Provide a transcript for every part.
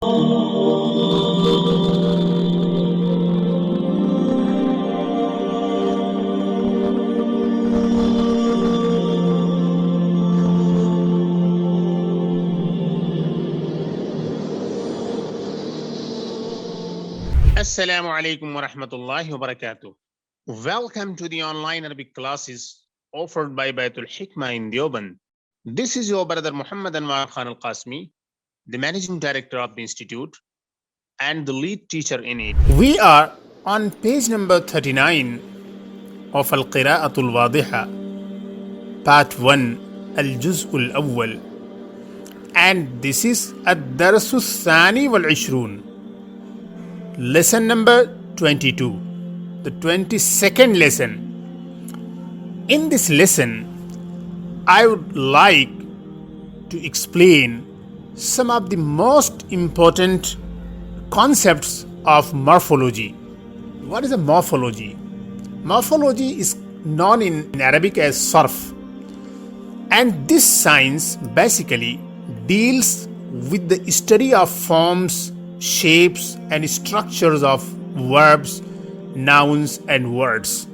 Assalamu alaikum wa rahmatullahi wa barakatuh. Welcome to the online Arabic classes offered by Bayt al-Hikmah in Deoband. This is your brother Mufti Anwar Khan al-Qasmi, the managing director of the institute and the lead teacher in it. We are on page number 39 of Al-Qira'atul al-Wadihah, part 1, al-Juz'ul awwal, and this is ad-Darsu thani wal-Ishrun. Lesson number 22, the 22nd lesson. In this lesson, I would like to explain some of the most important concepts of morphology. What is a morphology? Morphology is known in Arabic as sarf, and this science basically deals with the study of forms, shapes and structures of verbs, nouns and words.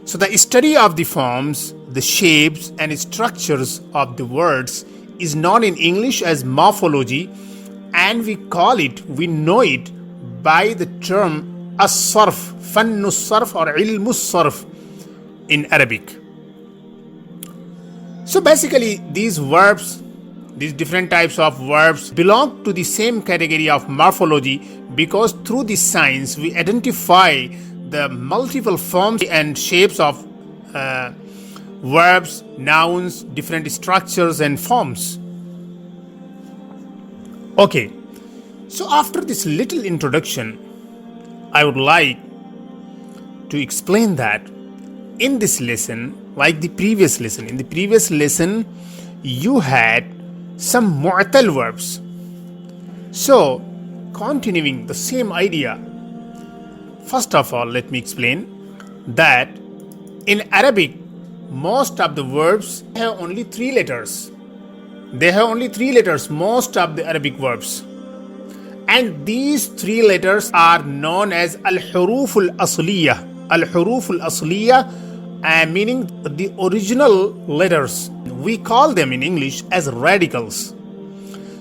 So the study of the forms, the shapes and structures of the words is known in English as morphology, and we know it by the term as-sarf, fannu sarf or ilmu sarf in Arabic. So basically these verbs, these different types of verbs belong to the same category of morphology, because through this science we identify the multiple forms and shapes of verbs, nouns, different structures and forms. Okay, so after this little introduction, I would like to explain that in this lesson, like the previous lesson, in the previous lesson you had some mu'tal verbs. So, continuing the same idea, first of all, let me explain that in Arabic, most of the verbs have only 3 letters. They have only 3 letters, most of the Arabic verbs. And these 3 letters are known as al-huruf al-asliyah. Al-huruf al-asliyah, meaning the original letters. We call them in English as radicals.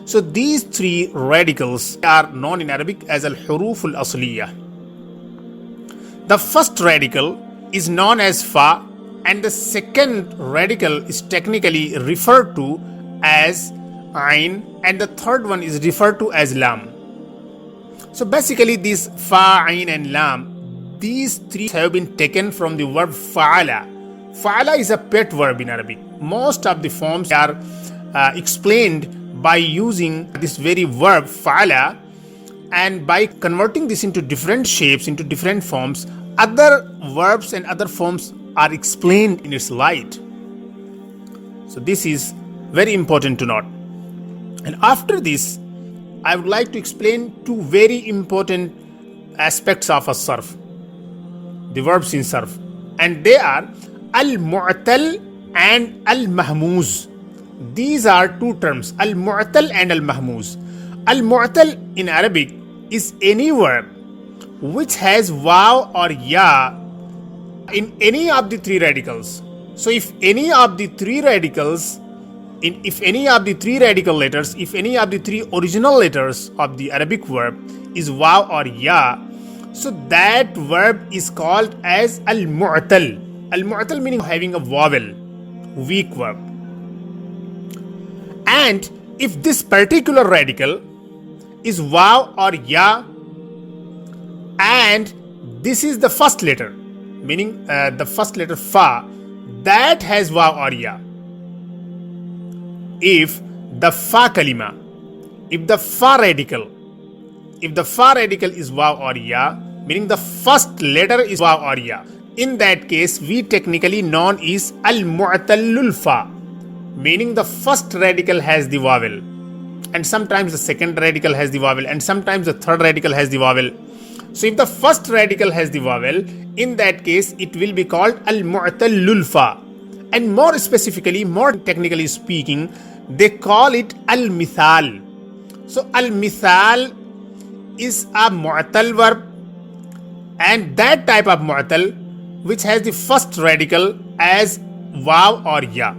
So these 3 radicals are known in Arabic as al-huruf al-asliyah. The first radical is known as fa, and the second radical is technically referred to as ain, and the third one is referred to as lam. So basically these fa, ain and lam, these 3 have been taken from the verb fa'ala. Fa'ala is a pet verb in Arabic. Most of the forms are explained by using this very verb fa'ala, and by converting this into different shapes, into different forms, other verbs and other forms are explained in its light. So this is very important to note. And after this, I would like to explain 2 very important aspects of a sarf, the verbs in sarf, and they are al-mu'tal and al-mahmuz. These are 2 terms, al-mu'tal and al-mahmuz. Al-mu'tal in Arabic is any verb which has waw or ya in any of the 3 radicals. So if any of the 3 radicals, if any of the 3 radical letters, if any of the 3 original letters of the Arabic verb is waw or ya, so that verb is called as al-mu'tal. Al-mu'tal meaning having a vowel, weak verb. And if this particular radical is waw or ya, and this is the first letter, meaning the first letter fa, that has waw or ya. If the fa kalima, if the fa radical is waw or ya, meaning the first letter is waw or ya, in that case we technically known is al-mu'tallul fa, meaning the first radical has the vowel, and sometimes the second radical has the vowel, and sometimes the third radical has the vowel. So if the first radical has the vowel, in that case it will be called al-mu'tallul fa. And more specifically, more technically speaking, they call it al-mithal. So al-mithal is a mu'tal verb, and that type of mu'tal which has the first radical as waw or ya.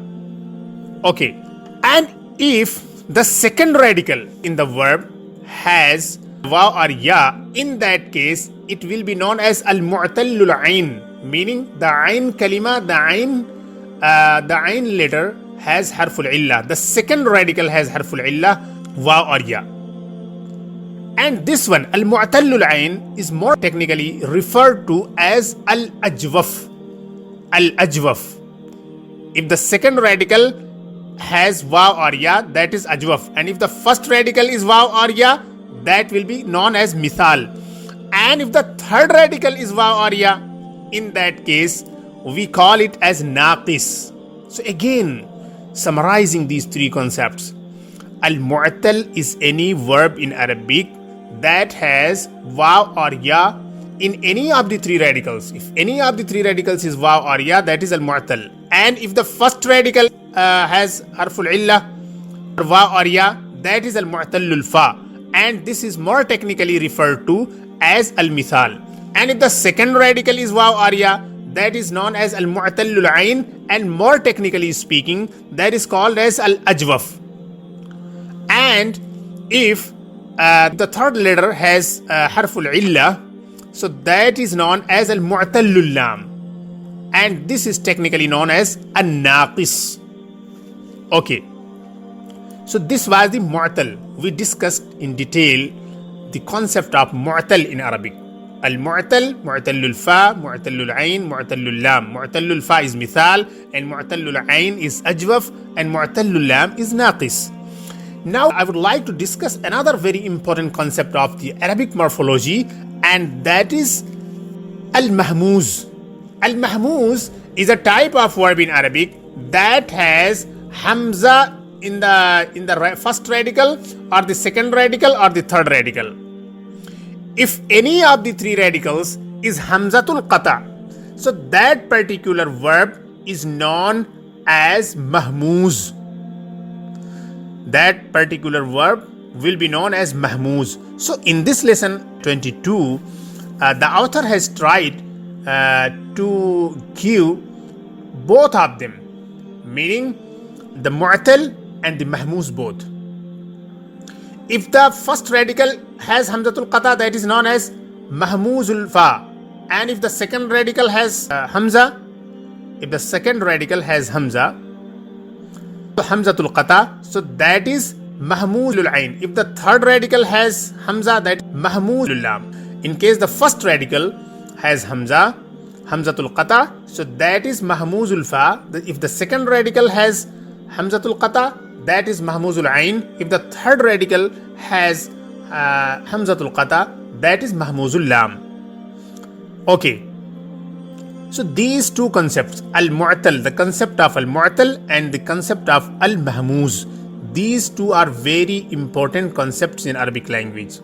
Okay, and if the second radical in the verb has waw or ya, in that case it will be known as al-mu'tallul ayn, meaning the ayn kalima, the ayn letter has harful illah. The second radical has harful illah, waw or ya. And this one, al-mu'tallul ayn, is more technically referred to as al-ajwaf. Al-ajwaf. If the second radical has waw or ya, that is ajwaf. And if the first radical is waw or ya, that will be known as mithal. And if the third radical is waw or ya, in that case, we call it as naqis. So again, summarizing these three concepts. Al-mu'tal is any verb in Arabic that has waw or ya in any of the three radicals. If any of the three radicals is waw or ya, that is al-mu'tal. And if the first radical has harful illah or waw or ya, that is al-mu'tallul fa. And this is more technically referred to as al-mithal. And if the second radical is waw or ya, that is known as al-mu'tallul ayn, and more technically speaking, that is called as al-ajwaf. And if the third letter has harful illah, so that is known as al-mu'tallul lam, and this is technically known as an-naqis. Okay, so this was the mu'tal. We discussed in detail the concept of mu'tal in Arabic. Al-mu'tal, mu'tallul fa, mu'tallul ayn, mu'tallul lam. Mu'tallul fa is mithal, and mu'tallul ayn is ajwaf, and mu'tallul lam is naqis. Now I would like to discuss another very important concept of the Arabic morphology, and that is al-mahmuz. Al-mahmuz is a type of verb in Arabic that has hamza in the first radical or the second radical or the third radical. If any of the three radicals is hamzatul qata, so that particular verb is known as mahmuz. That particular verb will be known as mahmuz. So in this lesson 22, the author has tried to give both of them, meaning the mu'tal and the mahmuz both. If the first radical has hamzatul qata, that is known as mahmuzul fa. And if the second radical has hamza, hamzatul qata, so that is mahmuzul ayn. If the third radical has hamza, that is mahmuzul lam. In case the first radical has hamzatul qata, so that is mahmuzul fa. If the second radical has hamzatul qata, that is mahmuzul ayn. If the third radical has hamzatul qata, that is mahmuzul lam. Okay. So these two concepts, al-mu'tal, the concept of al-mu'tal and the concept of al-mahmuz, these two are very important concepts in Arabic language.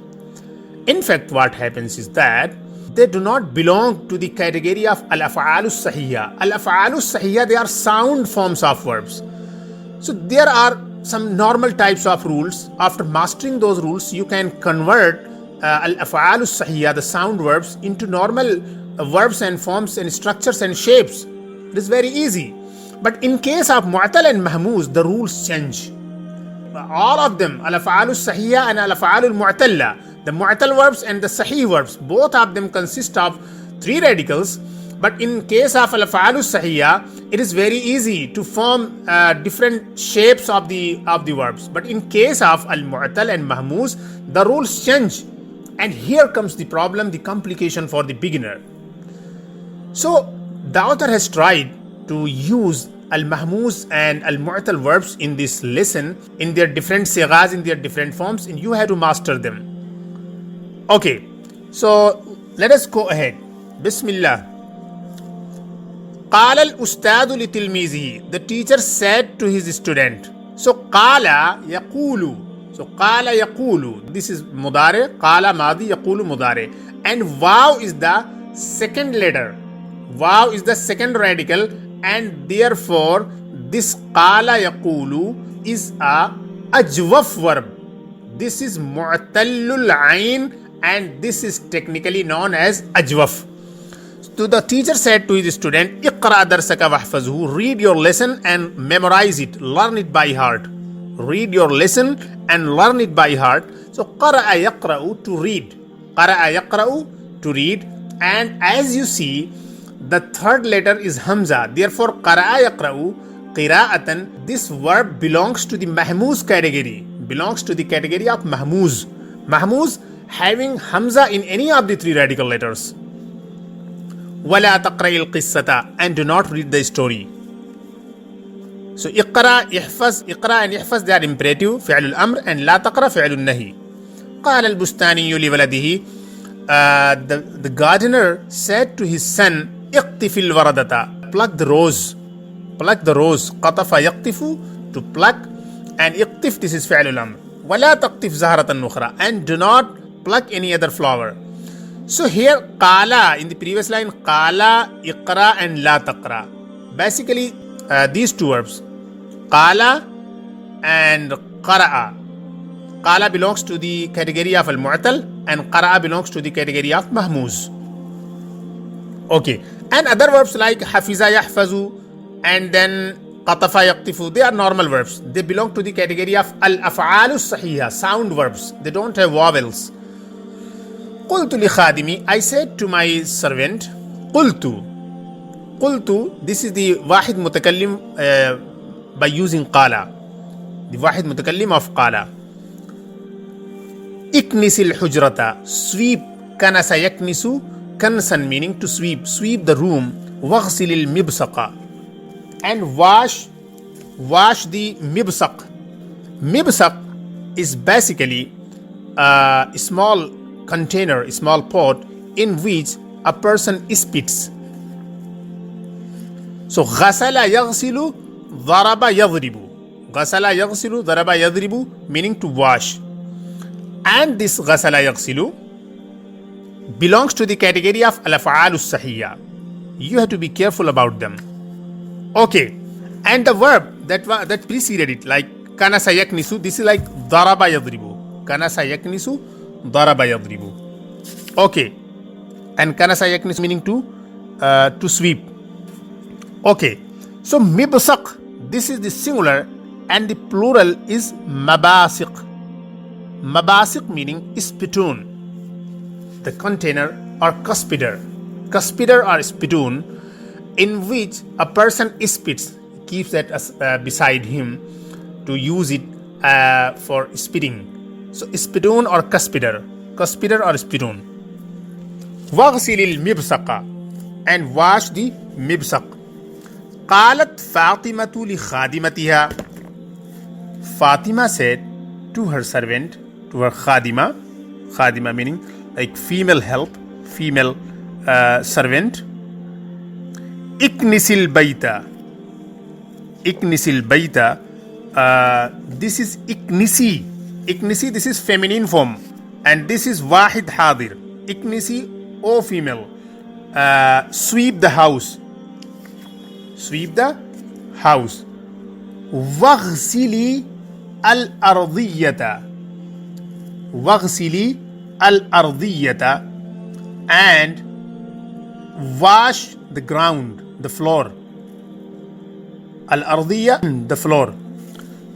In fact, what happens is that they do not belong to the category of al-af'alus sahiyya. Al-af'alus sahiyya, they are sound forms of verbs. So there are some normal types of rules. After mastering those rules, you can convert al-af'alus sahiyya, the sound verbs, into normal verbs and forms and structures and shapes. It is very easy. But in case of mu'tal and mahmuz, the rules change. All of them, al-af'alus sahiyya and al-af'alul mu'talla, the mu'tal verbs and the sahih verbs, both of them consist of three radicals. But in case of al-af'alus sahiyya, it is very easy to form different shapes of the verbs. But in case of al-mu'tal and mahmuz, the rules change. And here comes the problem, the complication for the beginner. So the author has tried to use al-mahmuz and al-mu'tal verbs in this lesson in their different sighas, in their different forms, and you have to master them. Okay, so let us go ahead. Bismillah. قال الأستاذ لتلميذه. The teacher said to his student. So قال يقول. So قال يقول. This is mudare. قال ماضي يقول mudare. And waw is the second letter. Waw is the second radical, and therefore this qala yaqulu is a ajwaf verb. This is mu'tallul ayn, and this is technically known as ajwaf. So the teacher said to his student, Iqra darsaka wahfazhu, read your lesson and memorize it, learn it by heart. Read your lesson and learn it by heart. So qara'a yaqra'u, to read. Qara'a yaqra'u, to read. And as you see, the third letter is Hamza. Therefore, qara'a yaqra'u, qira'atan, this verb belongs to the mahmuz category. Belongs to the category of mahmuz. Mahmuz having Hamza in any of the three radical letters. وَلَا تَقْرَئِ الْقِصَّةَ, and do not read the story. So اقرأ احفظ, اقرأ and احفظ, they are imperative, فعل الأمر, and لا تقرأ فعل النهي. قال البستاني لولده, the gardener said to his son, اقطف الوردة, pluck the rose. Pluck the rose. قطف يقطف, to pluck, and اقطف, this is فعل الأمر. ولا تقطف زهرة أخرى, and do not pluck any other flower. So here qala, in the previous line, qala, iqra and la taqra. Basically these two verbs, qala and qara'a. Qala belongs to the category of al-mu'tal and qara'a belongs to the category of mahmuz. Okay, and other verbs like hafiza yahfazu and then qatafa yaqtifu, they are normal verbs. They belong to the category of al-af'alu sahiha, sound verbs. They don't have vowels. قلت لخادمي, I said to my servant. قلت, this is the واحد متكلم by using قال. The واحد متكلم of قال. اكنس الحجرة, sweep. كنس يكنس, كنسا meaning to sweep. Sweep the room. واغسل المبصق, and wash the mibsaq. Mibsaq is basically a small container, a small pot in which a person spits. So ghasala yaghsilu, daraba yadribu. Ghasala yaghsilu, daraba yadribu, meaning to wash. And this ghasala yaghsilu belongs to the category of al-af'alu sahiyya. You have to be careful about them. Okay, and the verb that preceded it, like kanasa yaknisu, this is like daraba yadribu. Kanasa yaknisu, daraba yadribu. Okay, and kanasa yaknis meaning to sweep. Okay, so mibsaq, this is the singular and the plural is mabasiq. Mabasiq meaning spittoon, the container or cuspider. Cuspider or spittoon in which a person spits, keeps that beside him to use it for spitting. So spittoon or cuspider or spittoon. واغسل المبصق, and wash the mibsaq. قالت فاطمة لخادمتها, Fatima said to her servant, to her khadima. Khadima meaning like female help, female servant. Iknisil bayta. Iknisil bayta. This is iknisi. Iknisi, this is feminine form, and this is wahid hadir. Iknisi, O female, sweep the house. Sweep the house. Waghsili al-ardiyata. Waghsili al-ardiyata, and wash the ground, the floor. Al-ardiya, the floor.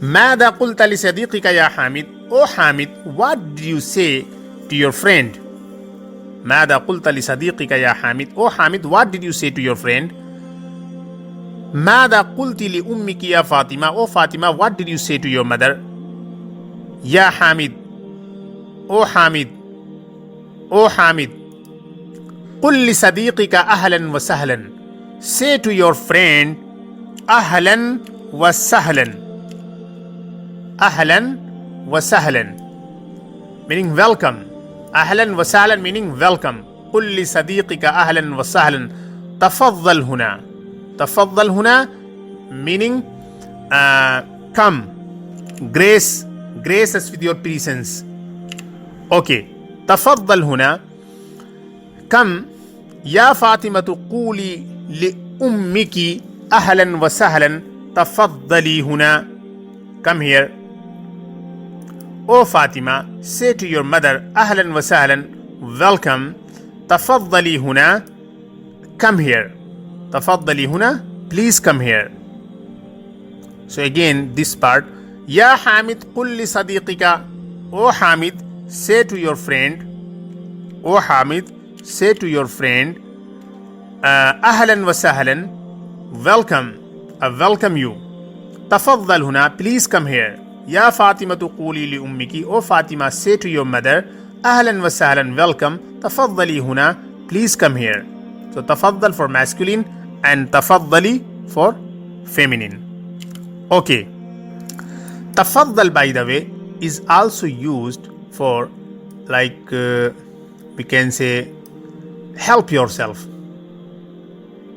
ماذا قلت لصديقك يا حامد? Oh Hamid, what did you say to your friend? ماذا قلت لصديقك يا حامد? Oh Hamid, what did you say to your friend? ماذا قلت لأمك يا فاطمة? Oh Fatima, what did you say to your mother? يا حامد. Oh Hamid. Oh Hamid. قل لصديقك أهلا وسهلا. Say to your friend أهلا وسهلا. أهلا وسهلا meaning welcome. أهلا وسهلا meaning welcome. قل لصديقك أهلا وسهلا. تفضل هنا. تفضل هنا meaning come. Grace us with your presence. Okay. تفضل هنا. Come. يا فاطمة قولي لأمك أهلا وسهلا. تفضلي هنا. Come here. O Fatima, say to your mother, Ahlan wa sahlan, welcome. Tafaddali huna, come here. Tafaddali huna, please come here. So again, this part. Ya Hamid, qul li sadiqika. O Hamid, say to your friend. O Hamid, say to your friend, Ahlan wa sahlan, welcome. I welcome you. Tafaddal huna, please come here. Ya Fatima quli li ummiki. O Fatima, say to your mother, Ahlan wa sahlan, welcome. Tafaddali huna, please come here. So tafaddal for masculine and tafaddali for feminine. Okay. Tafaddal, by the way, is also used for, like, we can say, help yourself.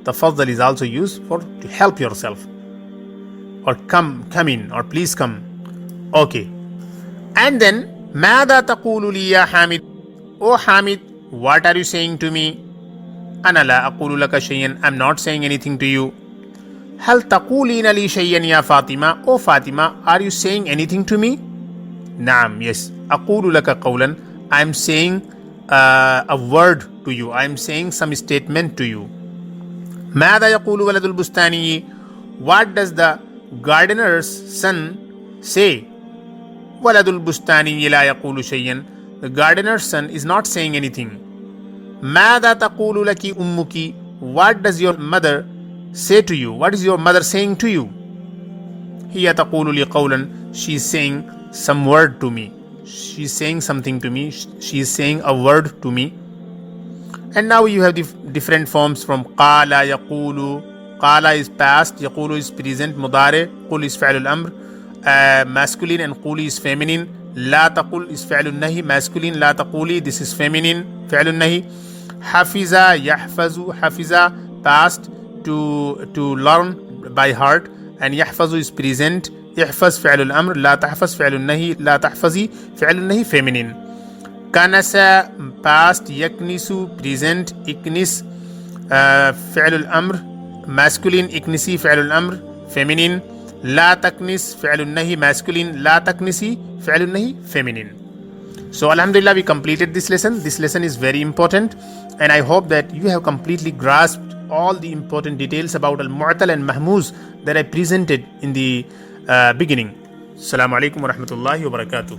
Tafaddal is also used for to help yourself, or come in, or please come. Okay. And then, ماذا تقول لي يا حامد? O Hamid, what are you saying to me? أنا لا أقول لك شيئا. I'm not saying anything to you. هل تقولين لي شيئا يا فاطمة? O Fatima, are you saying anything to me? نعم, yes. أقول لك قولا. I'm saying a word to you. I'm saying some statement to you. ماذا يقول ولد البستاني? What does the gardener's son say? ولد البستاني لا يقول شيئا. The gardener's son is not saying anything. ماذا تقول لك أمك? What does your mother say to you? What is your mother saying to you? هي تقول لي قولا. She is saying some word to me. She is saying something to me. She is saying a word to me. And now you have the different forms from قال يقول. قال is past, يقول is present, مضارع, قل is فعل الأمر, masculine, and قولي is feminine. لا تقل is فعل النهي, masculine. لا تقولي, this is feminine, فعل النهي. حفظ يحفظ, حفظ past, to learn by heart, and يحفظ is present. يحفظ فعل الأمر, لا تحفظ فعل النهي, لا تحفظي فعل النهي, feminine. كنس past, يكنس present, اكنس فعل الأمر masculine, اكنسي فعل الأمر feminine. لا تكنس فعل النهي masculine, لا تكنسي فعل النهي feminine. So Alhamdulillah, we completed this lesson. This lesson is very important, and I hope that you have completely grasped all the important details about Al-Mu'tal and Mahmuz that I presented in the beginning. Assalamu alaikum wa rahmatullahi wa barakatuh.